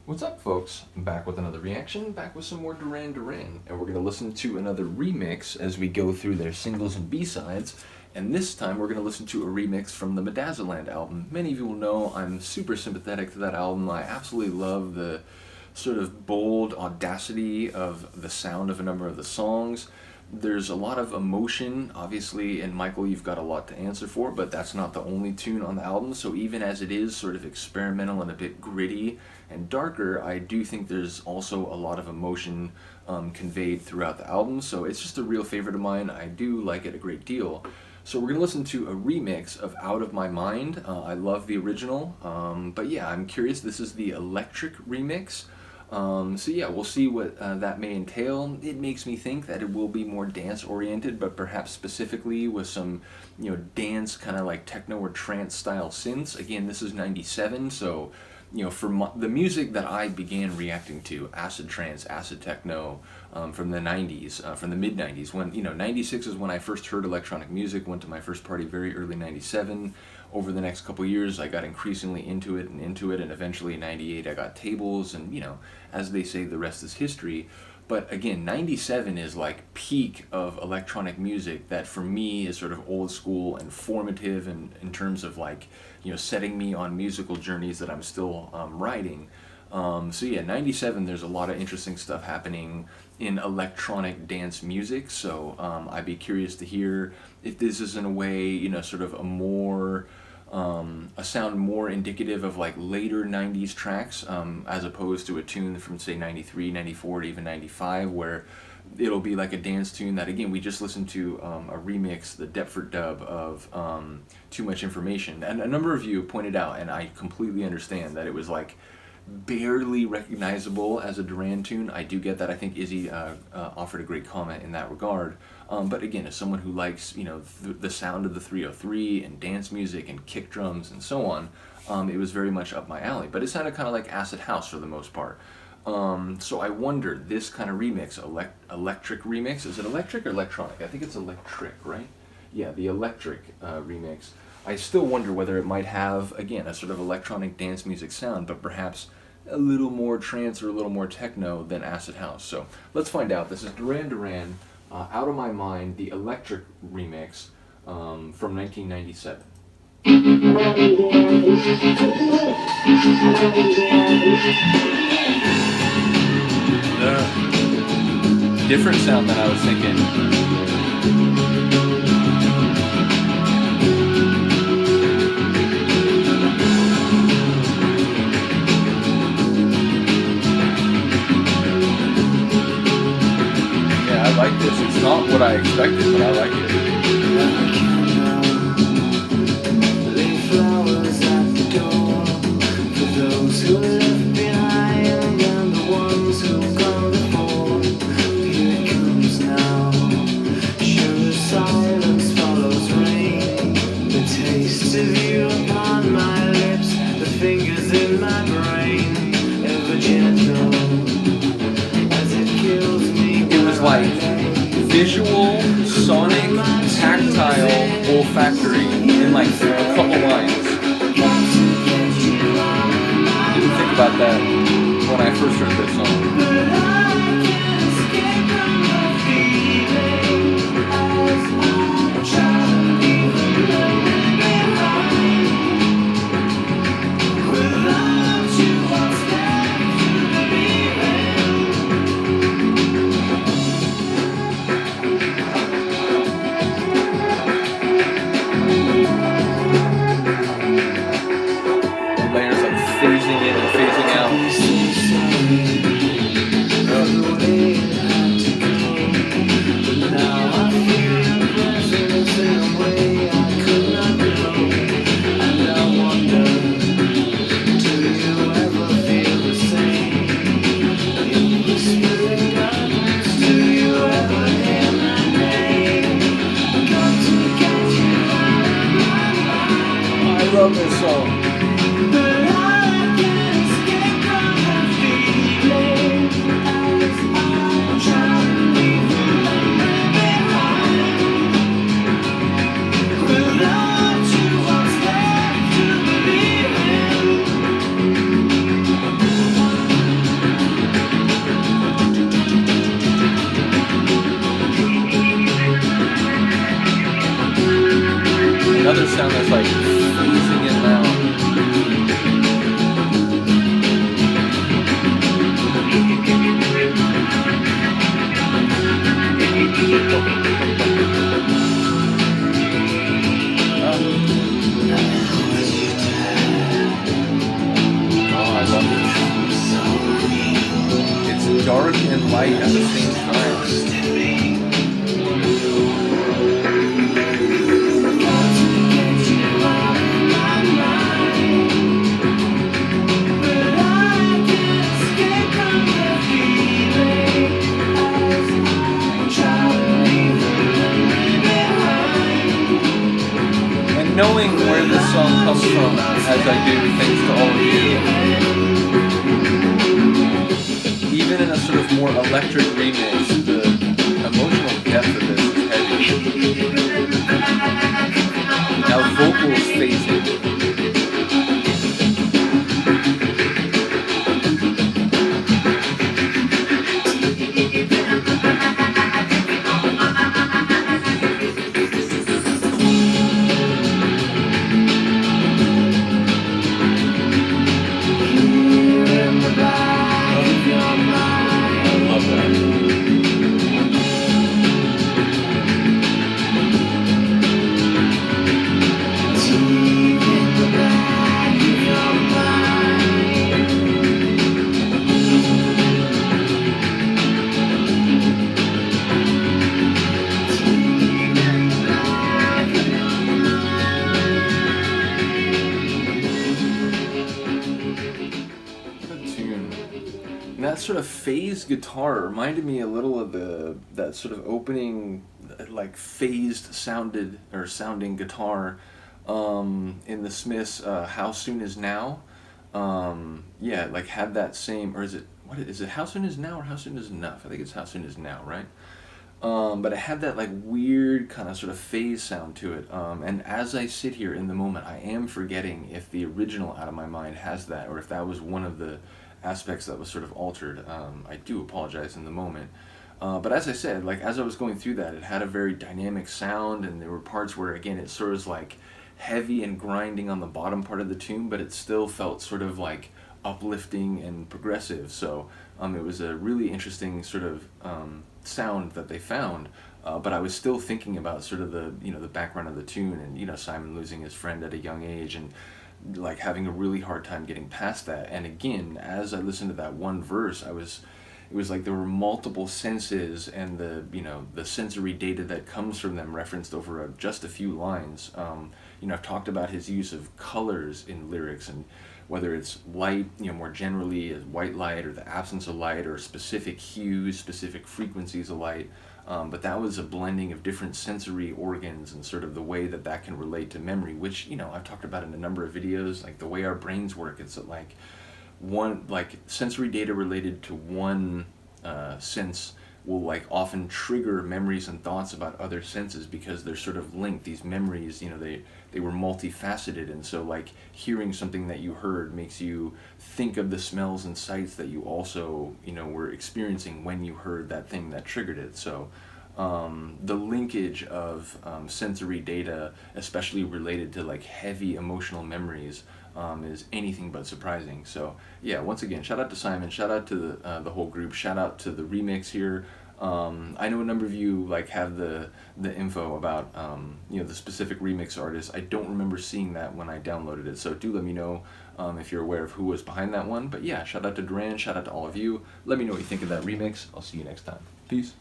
What's up, folks? I'm back with another reaction, back with some more Duran Duran, and we're going to listen to another remix as we go through their singles and B-sides, and this time we're going to listen to a remix from the Medazzaland album. Many of you will know I'm super sympathetic to that album. I absolutely love the sort of bold audacity of the sound of a number of the songs. There's a lot of emotion, obviously, and Michael, you've got a lot to answer for, but that's not the only tune on the album, so even as it is sort of experimental and a bit gritty and darker, I do think there's also a lot of emotion conveyed throughout the album, so it's just a real favorite of mine. I do like it a great deal. So we're going to listen to a remix of Out of My Mind. I love the original, but yeah, I'm curious, this is the electric remix. So yeah, we'll see what that may entail. It makes me think that it will be more dance oriented, but perhaps specifically with some, dance kind of like techno or trance style synths. Again, this is 97, so for the music that I began reacting to, acid trance, acid techno, from the 90s, from the mid 90s, when 96 is when I first heard electronic music, went to my first party very early 97. Over the next couple years, I got increasingly into it, and eventually in 98 I got tables, and as they say, the rest is history. But again, 97 is like peak of electronic music that for me is sort of old school and formative in terms of like, setting me on musical journeys that I'm still riding. So yeah, 97, there's a lot of interesting stuff happening in electronic dance music, so I'd be curious to hear if this is in a way, sort of a more, a sound more indicative of like later 90s tracks, as opposed to a tune from say 93, 94, or even 95, where it'll be like a dance tune that, again, we just listened to a remix, the Deptford dub of Too Much Information, and a number of you pointed out, and I completely understand, that it was like barely recognizable as a Duran tune. I do get that. I think Izzy offered a great comment in that regard. But again, as someone who likes, the sound of the 303 and dance music and kick drums and so on, it was very much up my alley. But it sounded kind of like acid house for the most part. So I wonder, this kind of remix, electric remix, is it electric or electronic? I think it's electric, right? Yeah, the electric remix. I still wonder whether it might have, again, a sort of electronic dance music sound, but perhaps a little more trance or a little more techno than acid house. So let's find out. This is Duran Duran, Out of My Mind, the electric remix from 1997. Different sound than I was thinking. I like this. It's not what I expected, but I like it. Lay flowers at the door for those who left behind and the ones who've gone before. Here it comes now. Sure as silence follows rain. The taste of you upon my lips, the fingers in my brain, ever gentle as it kills me. It was like visual, sonic, tactile, olfactory in like a couple lines. Didn't think about that when I first heard this song. Phasing in and phasing out. like phasing in and out. Dark and light at the same time. And knowing where this song comes from, as I do, thanks to all of you. Even in a sort of more electric remix, the emotional depth of this is heavy. Now vocals phasing. That sort of phased guitar reminded me a little of that sort of opening, like phased sounding guitar in the Smiths' "How Soon Is Now." Yeah, like had that same, or is it "How Soon Is Now" or "How Soon Is Enough"? I think it's "How Soon Is Now," right? But it had that like weird kind of sort of phase sound to it. And as I sit here in the moment, I am forgetting if the original Out of My Mind has that, or if that was one of the aspects that was sort of altered. I do apologize in the moment. But as I said, like as I was going through that, it had a very dynamic sound, and there were parts where, again, it sort of like heavy and grinding on the bottom part of the tune, but it still felt sort of like uplifting and progressive. So it was a really interesting sort of sound that they found. But I was still thinking about sort of the background of the tune, and Simon losing his friend at a young age, and like having a really hard time getting past that. And again, as I listened to that one verse, it was like there were multiple senses, and the sensory data that comes from them referenced over just a few lines. I've talked about his use of colors in lyrics, and whether it's light, more generally as white light, or the absence of light, or specific hues, specific frequencies of light. But that was a blending of different sensory organs, and sort of the way that can relate to memory, which, I've talked about in a number of videos, like the way our brains work. It's like sensory data related to one sense will like often trigger memories and thoughts about other senses, because they're sort of linked. These memories, they were multifaceted, and so like hearing something that you heard makes you think of the smells and sights that you also were experiencing when you heard that thing that triggered it. So the linkage of sensory data, especially related to like heavy emotional memories, is anything but surprising. So yeah, once again, shout out to Simon, shout out to the whole group, shout out to the remix here. I know a number of you like have the info about the specific remix artist. I don't remember seeing that when I downloaded it, so do let me know if you're aware of who was behind that one. But yeah, shout out to Duran, shout out to all of you. Let me know what you think of that remix. I'll see you next time. Peace.